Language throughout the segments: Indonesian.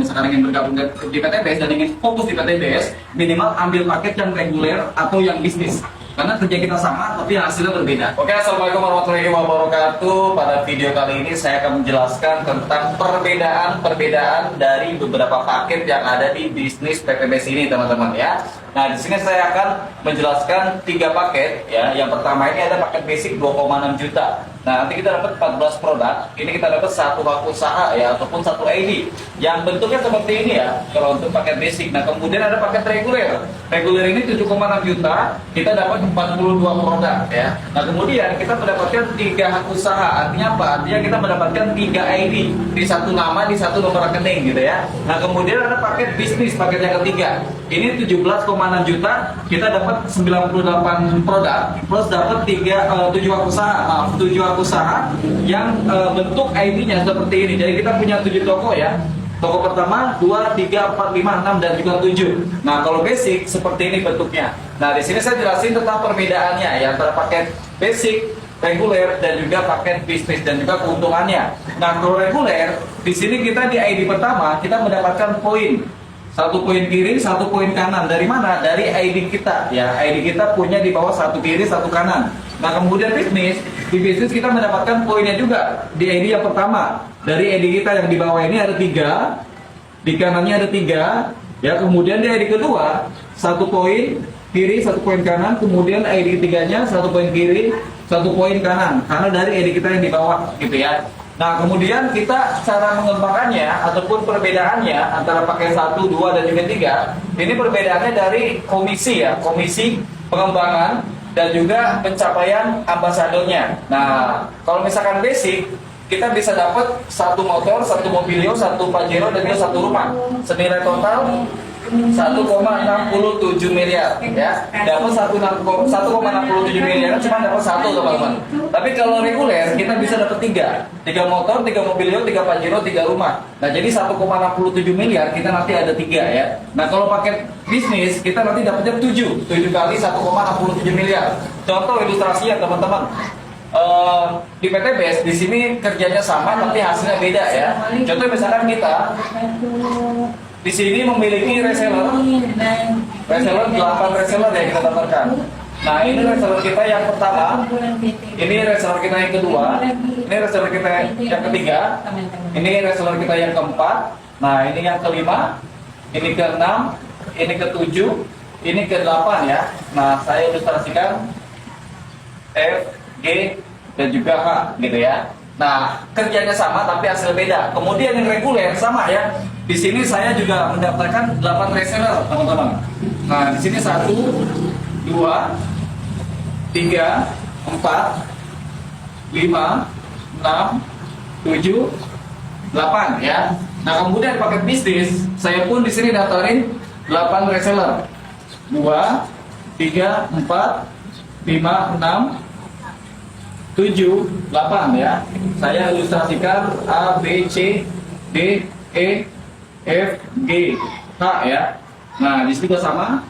misalkan ingin bergabung di PTBS dan ingin fokus di PTBS, minimal ambil paket yang reguler atau yang bisnis. Karena kerja kita sama, tapi hasilnya berbeda. Oke, assalamualaikum warahmatullahi wabarakatuh. Pada video kali ini saya akan menjelaskan tentang perbedaan dari beberapa paket yang ada di bisnis PTBS ini, teman-teman ya. Nah, di sini saya akan menjelaskan 3 paket ya. Yang pertama ini ada paket basic 2,6 juta. Nah, nanti kita dapat 14 produk. Ini kita dapat 1 hak usaha ya, ataupun 1 ID. Yang bentuknya seperti ini ya, kalau untuk paket basic. Nah, kemudian ada paket reguler. Reguler ini 7,6 juta. Kita dapat 42 produk ya. Nah, kemudian kita mendapatkan 3 hak usaha. Artinya apa? Artinya kita mendapatkan 3 ID di satu nama, di satu nomor rekening gitu ya. Nah, kemudian ada paket bisnis, paket yang ketiga. Ini 17,6 juta. Kita dapat 98 produk plus dapat 7 hak usaha. Maaf, 7 hak usaha yang bentuk ID-nya seperti ini. Jadi kita punya 7 toko ya. Toko pertama, 2, 3, 4, 5, 6, dan juga 7. Nah, kalau basic seperti ini bentuknya. Nah, di sini saya jelasin tentang perbedaannya ya, antara paket basic, reguler, dan juga paket bisnis, dan juga keuntungannya. Nah, kalau reguler, di sini kita di ID pertama, kita mendapatkan poin. 1 poin kiri, 1 poin kanan. Dari mana? Dari ID kita ya. ID kita punya di bawah 1 kiri, 1 kanan. Nah, kemudian bisnis, di bisnis kita mendapatkan poinnya juga di ID yang pertama. Dari ID kita yang di bawah ini ada 3, di kanannya ada 3, ya. Kemudian di ID kedua 1 poin kiri, 1 poin kanan. Kemudian ID ketiganya 1 poin kiri, 1 poin kanan. Karena dari ID kita yang di bawah, gitu ya. Nah, kemudian kita cara mengembangkannya ataupun perbedaannya antara pakai 1, 2, dan juga 3. Ini perbedaannya dari komisi ya, komisi pengembangan dan juga pencapaian ambasadornya. Nah, kalau misalkan basic, kita bisa dapat 1 motor, 1 mobilio, 1 Pajero, dan juga 1 rumah. Senilai total 1,67 miliar ya. Dapat 1,67 miliar cuma dapat 1, teman-teman. Tapi kalau reguler kita bisa dapat 3 motor, 3 mobilio, 3 Pajero, 3 rumah. Nah, jadi 1,67 miliar kita nanti ada 3 ya. Nah, kalau paket bisnis kita nanti dapatnya 7 kali 1,67 miliar. Contoh ilustrasinya, teman-teman. Di PTBS di sini kerjanya sama tapi hasilnya beda ya. Contoh misalkan kita di sini memiliki reseller 8 reseller yang kita dapatkan. Nah, ini reseller kita yang pertama, ini reseller kita yang kedua, ini reseller kita yang ketiga, ini reseller kita yang keempat, nah ini yang kelima, ini keenam, ini ketujuh, ini ke-8 ya. Nah, saya ilustrasikan F, G, dan juga H gitu ya. Nah, kerjanya sama tapi hasil beda. Kemudian yang reguler sama ya. Di sini saya juga mendapatkan 8 reseller, teman-teman. Nah, di sini 1, 2, 3, 4, 5, 6, 7, 8 ya. Nah, kemudian paket bisnis, saya pun di sini daftarin 8 reseller. 2, 3, 4, 5, 6, 7, 8 ya. Saya ilustrasikan A, B, C, D, E, F, G, H ya. Nah, di sini juga sama.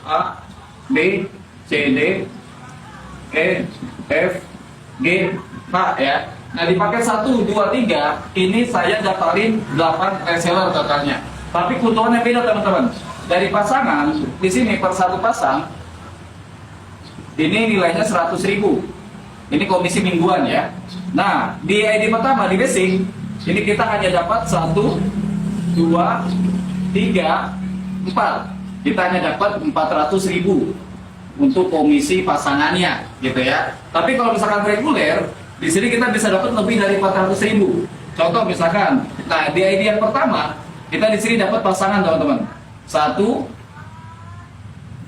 A, B, C, D, E, F, G, H ya. Nah, di paket 1, 2, 3 ini saya daftarin 8 reseller totalnya. Tapi keuntungannya beda, teman-teman. Dari pasangan, di sini per 1 pasang ini nilainya 100.000. Ini komisi mingguan ya. Nah, di ID pertama di basic ini kita hanya dapat 1, 2, 3, 4. Kita hanya dapat 400.000 untuk komisi pasangannya, gitu ya. Tapi kalau misalkan reguler, di sini kita bisa dapat lebih dari 400.000. Contoh misalkan, nah di ID yang pertama kita di sini dapat pasangan, teman-teman. 1,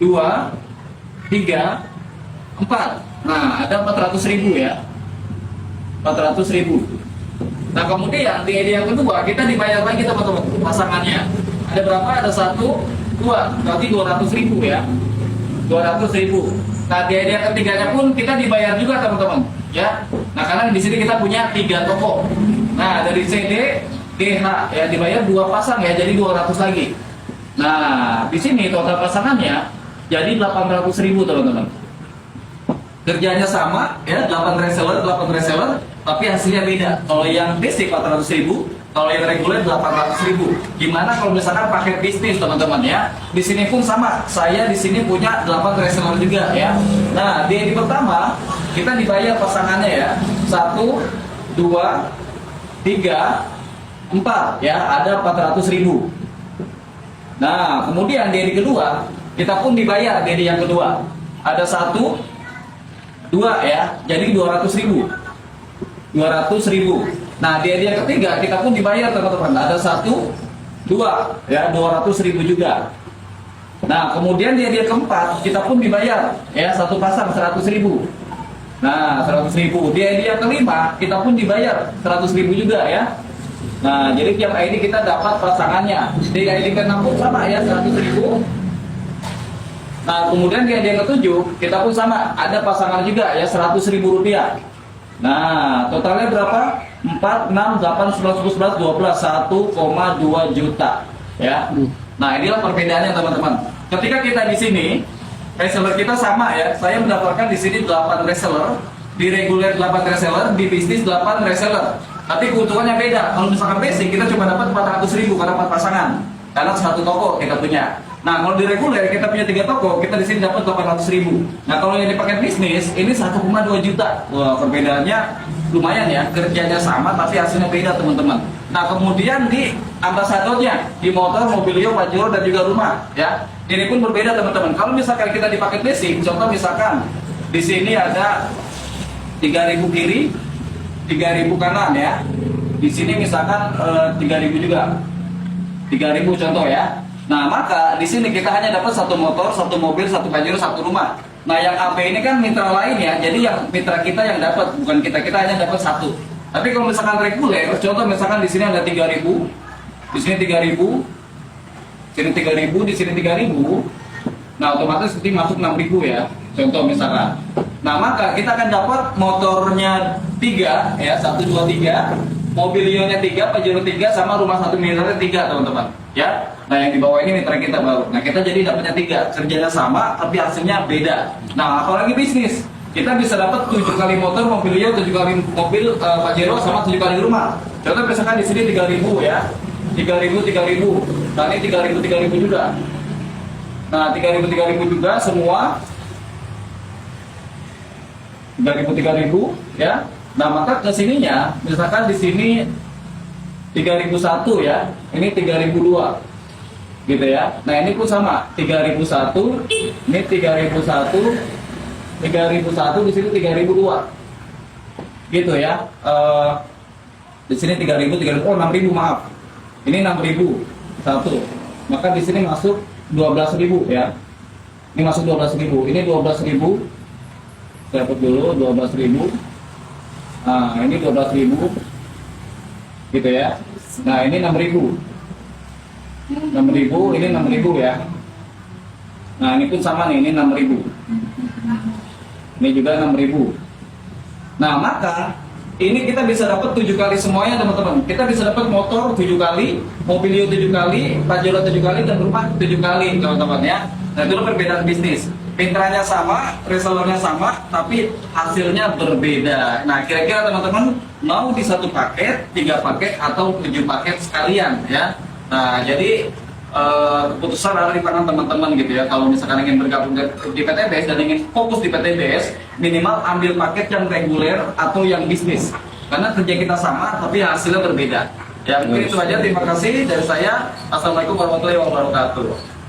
2, 3, 4. Nah, ada 400.000 ya. 400.000. Nah, kemudian di ID yang kedua kita dibayar lagi, teman-teman, pasangannya. Ada berapa? Ada 1, 2, berarti 200.000 ya. 200.000. Nah, di ID yang ketiganya pun kita dibayar juga, teman-teman, ya. Nah, karena di sini kita punya 3 toko. Nah, dari CD, DH ya dibayar 2 pasang ya, jadi 200 lagi. Nah, di sini total pasangannya jadi 800.000, teman-teman. Kerjanya sama ya, 8 reseller, tapi hasilnya beda. Kalau yang basic 400.000, Kalau yang reguler 800.000. Gimana kalau misalkan paket bisnis teman-teman ya? Di sini pun sama. Saya di sini punya 8 reseller juga ya. Nah, di edisi pertama kita dibayar pasangannya ya. 1 2 3 4 ya, ada 400.000. Nah, kemudian di edisi kedua kita pun dibayar di edisi yang kedua. Ada 1 2 ya. Jadi 200.000. 200.000. Nah, di hadiah ketiga kita pun dibayar teman-teman. Ada 1 2 ya, 200.000 juga. Nah, kemudian di hadiah keempat kita pun dibayar ya, satu pasang 100.000. Nah, 100.000. Di hadiah kelima kita pun dibayar 100.000 juga ya. Nah, jadi tiap ID kita dapat pasangannya. Di ID ke-6 pun sama ya, 100.000. Nah, kemudian di hadiah ke-7 kita pun sama, ada pasangan juga ya, 100.000 rupiah. Nah, totalnya berapa? 4, 6, 8, 11, 12, 1,2 juta ya. Nah, inilah perbedaannya teman-teman. Ketika kita di sini, reseller kita sama ya. Saya mendapatkan di sini 8 reseller, di reguler 8 reseller, di bisnis 8 reseller. Tapi keuntungannya beda. Kalau misalkan basic kita cuma dapat 400.000 karena 4 pasangan. Karena satu toko kita punya. Nah, kalau di reguler kita punya 3 toko, kita di sini dapat 800.000. Nah, kalau yang di paket bisnis ini 1,2 juta. Wah, perbedaannya lumayan ya. Kerjanya sama tapi hasilnya beda teman-teman. Nah, kemudian di ambasadornya, di motor, mobilio, pajero dan juga rumah ya. Ini pun berbeda teman-teman. Kalau misalkan kita di paket basic, contoh misalkan di sini ada 3.000 kiri, 3.000 kanan ya. Di sini misalkan 3.000 juga. 3.000 contoh ya. Nah, maka di sini kita hanya dapat 1 motor, 1 mobil, 1 pajero, 1 rumah. Nah, yang AP ini kan mitra lain ya. Jadi yang mitra kita yang dapat, bukan kita hanya dapat 1. Tapi kalau misalkan reguler, contoh misalkan di sini ada 3.000, di sini 3.000, sini 3.000, di sini 3.000. Nah, otomatis nanti masuk 6.000 ya. Contoh misalkan. Nah, maka kita akan dapat motornya 3 ya, 1 2 3. Mobilionya 3, Pajero 3, sama rumah 1 miliarnya 3 teman-teman ya. Nah, yang di bawah ini mitra kita baru. Nah, kita jadi dapatnya 3, kerjanya sama tapi hasilnya beda. Nah, apalagi bisnis, kita bisa dapat 7 kali motor, mobilio, 7 kali mobil, Pajero, sama 7 kali rumah. Contoh misalkan di sini 3.000 ya, 3.000 3.000. Nah, ini 3.000 3.000 juga. Nah, 3.000 3.000 juga semua. 3.000 3.000 ya. Nah, maka ke sininya, misalkan di sini 3.001 ya, ini 3.002 gitu ya. Nah, ini pun sama, 3.001, ini 3.001, 3.001, di sini 3.002 gitu ya. Di sini 3.000, 3.000, oh 6.000 maaf, ini 6.000 satu, maka di sini masuk 12.000 ya. Ini masuk 12.000, ini 12.000, saya dapat dulu 12.000. Nah, ini 12.000 gitu ya. Nah, ini 6.000, 6.000, ini 6.000 ya. Nah, ini pun sama nih, ini 6.000, ini juga 6.000. Nah, maka ini kita bisa dapat 7 kali semuanya teman-teman. Kita bisa dapat motor 7 kali, mobilio 7 kali, pajero 7 kali, dan rumah 7 kali teman-teman ya. Nah, itu perbedaan bisnis. Mitranya sama, resellernya sama, tapi hasilnya berbeda. Nah, kira-kira teman-teman mau di 1 paket, 3 paket, atau 7 paket sekalian ya. Nah, jadi keputusan ada di tangan teman-teman gitu ya. Kalau misalkan ingin bergabung di PTBS dan ingin fokus di PTBS, minimal ambil paket yang reguler atau yang bisnis. Karena kerja kita sama, tapi hasilnya berbeda. Ya, mungkin itu aja. Terima kasih dari saya. Assalamualaikum warahmatullahi wabarakatuh.